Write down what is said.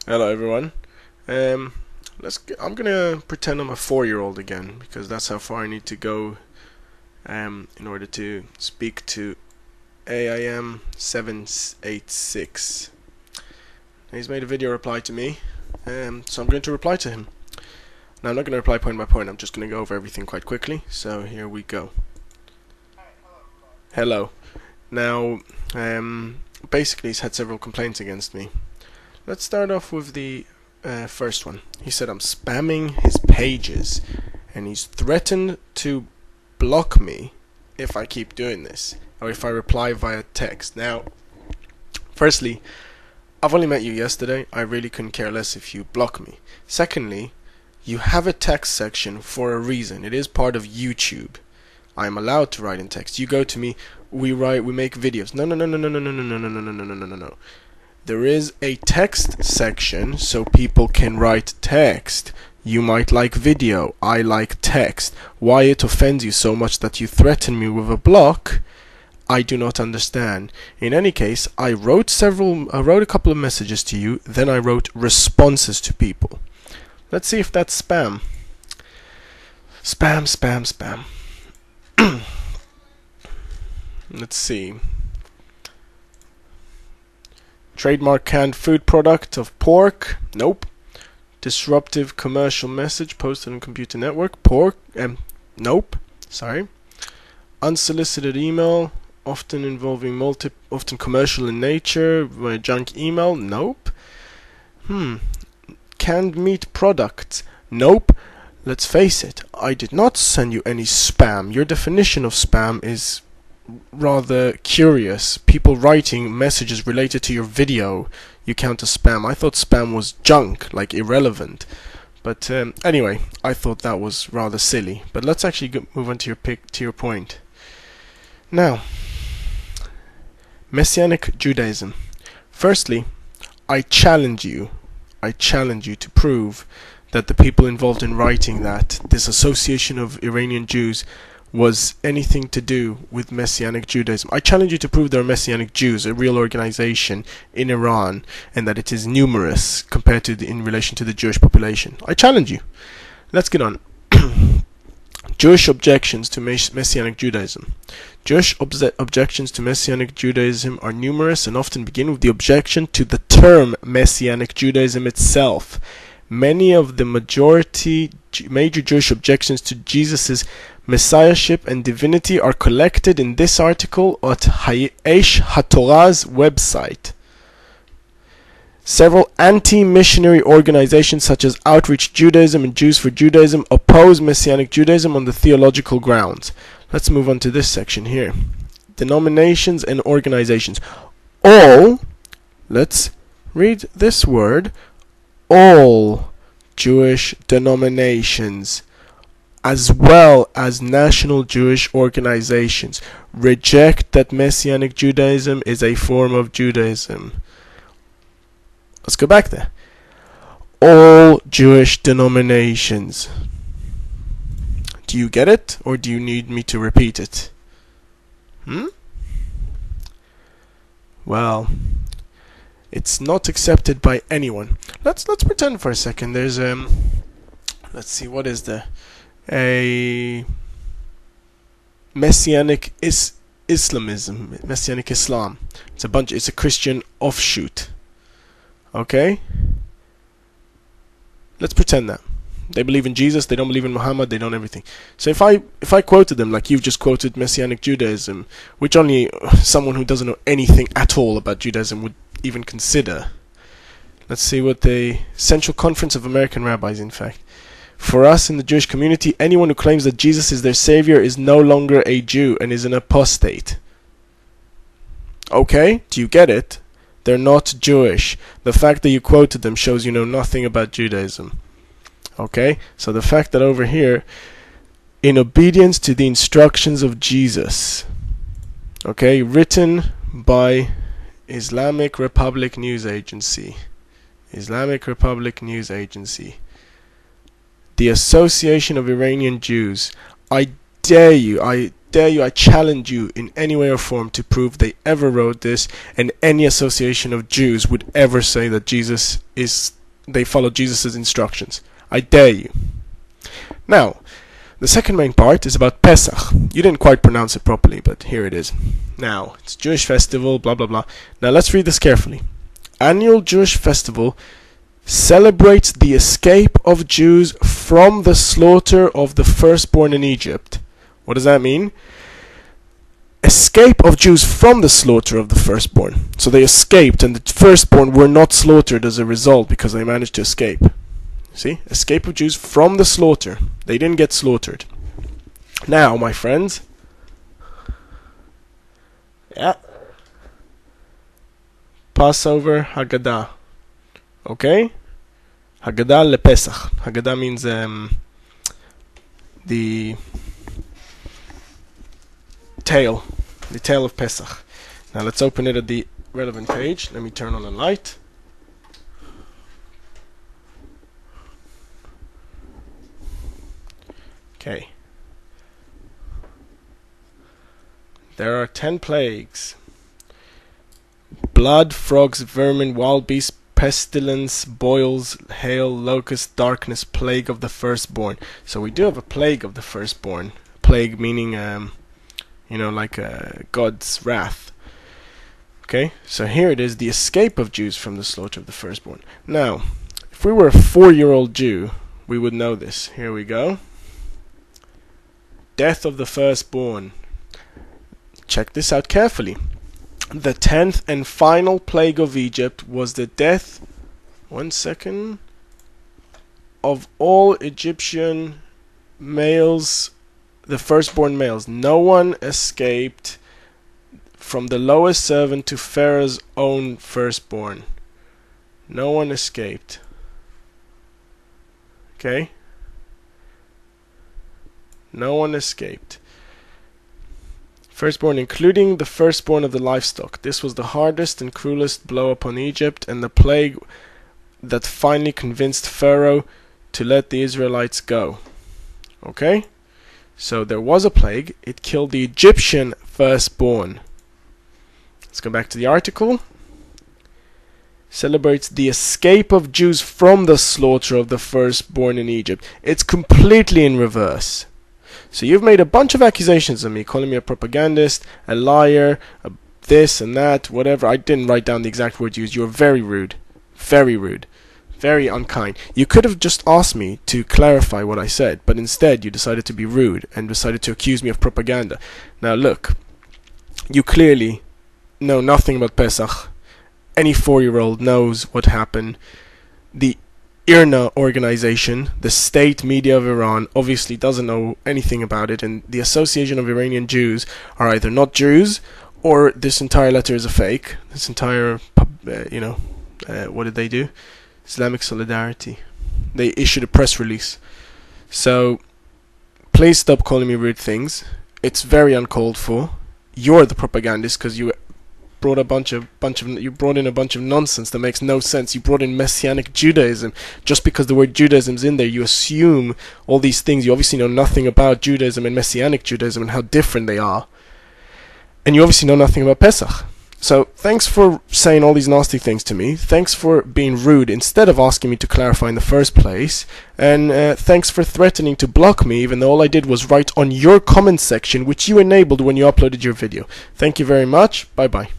Hello everyone. Um, I'm gonna pretend I'm a 4-year-old again because that's how far I need to go in order to speak to AIM 786. He's made a video reply to me, so I'm going to reply to him. Now I'm not going to reply point by point. I'm just going to go over everything quite quickly. So here we go. Hello. Now, basically he's had several complaints against me. Let's start off with the first one. He said I'm spamming his pages and he's threatened to block me if I keep doing this or if I reply via text. Now, firstly, I've only met you yesterday. I really couldn't care less if you block me. Secondly, you have a text section for a reason. It is part of YouTube. I am allowed to write in text. You go to me, we make videos. No. There is a text section so people can write text. You might like video, I like text. Why it offends you so much that you threaten me with a block, I do not understand. In any case, I wrote a couple of messages to you, then I wrote responses to people. Let's see if that's spam. Spam. Let's see. Trademark canned food product of pork. Nope. Disruptive commercial message posted on computer network. Pork. Nope. Sorry. Unsolicited email, often involving often commercial in nature. Junk email. Nope. Canned meat products. Nope. Let's face it. I did not send you any spam. Your definition of spam is rather curious. People writing messages related to your video you count as spam. I thought spam was junk, like irrelevant. But anyway, I thought that was rather silly. But let's actually move on to your point. Now, Messianic Judaism. Firstly, I challenge you to prove that the people involved in writing that this association of Iranian Jews was anything to do with Messianic Judaism. I challenge you to prove there are Messianic Jews, a real organization in Iran, and that it is numerous compared to in relation to the Jewish population. I challenge you. Let's get on. Jewish objections to Messianic Judaism. Jewish objections to Messianic Judaism are numerous and often begin with the objection to the term Messianic Judaism itself. Many of the major Jewish objections to Jesus' messiahship and divinity are collected in this article at Aish HaTorah's website. Several anti-missionary organizations such as Outreach Judaism and Jews for Judaism oppose Messianic Judaism on the theological grounds. Let's move on to this section here. Denominations and organizations. All, let's read this word, all Jewish denominations, as well as national Jewish organizations, reject that Messianic Judaism is a form of Judaism. Let's go back there. All Jewish denominations. Do you get it, or do you need me to repeat it? Well, it's not accepted by anyone. Let's pretend for a second. There's let's see, what is there? A Messianic Islamism, Messianic Islam. It's a Christian offshoot. Okay? Let's pretend that. They believe in Jesus, they don't believe in Muhammad, they don't everything. So if I quoted them like you've just quoted Messianic Judaism, which only someone who doesn't know anything at all about Judaism would even consider. Let's see what the Central Conference of American Rabbis, in fact. For us in the Jewish community, anyone who claims that Jesus is their savior is no longer a Jew and is an apostate. Okay, do you get it? They're not Jewish. The fact that you quoted them shows you know nothing about Judaism. Okay, so the fact that over here, in obedience to the instructions of Jesus, okay, written by Islamic Republic News Agency, the Association of Iranian Jews, I dare you, I challenge you in any way or form to prove they ever wrote this, and any association of Jews would ever say that Jesus is they followed Jesus' instructions. I dare you. Now, the second main part is about Pesach. You didn't quite pronounce it properly, but here it is. Now, it's a Jewish festival, blah blah blah. Now let's read this carefully. Annual Jewish festival celebrates the escape of Jews from the slaughter of the firstborn in Egypt. What does that mean? Escape of Jews from the slaughter of the firstborn. So they escaped, and the firstborn were not slaughtered as a result because they managed to escape. See? Escape of Jews from the slaughter. They didn't get slaughtered. Now, my friends. Yeah. Passover Haggadah. Okay? Haggadah lePesach. Haggadah means the tale of Pesach. Now let's open it at the relevant page. Let me turn on the light. Okay. There are 10 plagues. Blood, frogs, vermin, wild beasts, pestilence, boils, hail, locust, darkness, plague of the firstborn. So we do have a plague of the firstborn. Plague meaning like God's wrath. Okay, so here it is, the escape of Jews from the slaughter of the firstborn. Now, if we were a 4-year-old Jew, we would know this. Here we go. Death of the firstborn. Check this out carefully. The 10th and final plague of Egypt was the death, of all Egyptian males, the firstborn males. No one escaped from the lowest servant to Pharaoh's own firstborn. No one escaped. Okay? No one escaped. Firstborn, including the firstborn of the livestock. This was the hardest and cruelest blow upon Egypt, and the plague that finally convinced Pharaoh to let the Israelites go. Okay? So there was a plague. It killed the Egyptian firstborn. Let's go back to the article. Celebrates the escape of Jews from the slaughter of the firstborn in Egypt. It's completely in reverse. So you've made a bunch of accusations of me, calling me a propagandist, a liar, this and that, whatever. I didn't write down the exact words used. You were very rude. Very rude. Very unkind. You could have just asked me to clarify what I said, but instead you decided to be rude and decided to accuse me of propaganda. Now look, you clearly know nothing about Pesach. Any 4-year-old knows what happened. The IRNA organization, the state media of Iran, obviously doesn't know anything about it, and the Association of Iranian Jews are either not Jews or this entire letter is a fake. This entire, what did they do? Islamic Solidarity. They issued a press release. So, please stop calling me rude things. It's very uncalled for. You're the propagandist because you brought in a bunch of nonsense that makes no sense. You brought in Messianic Judaism. Just because the word Judaism's in there, you assume all these things. You obviously know nothing about Judaism and Messianic Judaism and how different they are. And you obviously know nothing about Pesach. So, thanks for saying all these nasty things to me. Thanks for being rude instead of asking me to clarify in the first place. And thanks for threatening to block me, even though all I did was write on your comment section, which you enabled when you uploaded your video. Thank you very much. Bye-bye.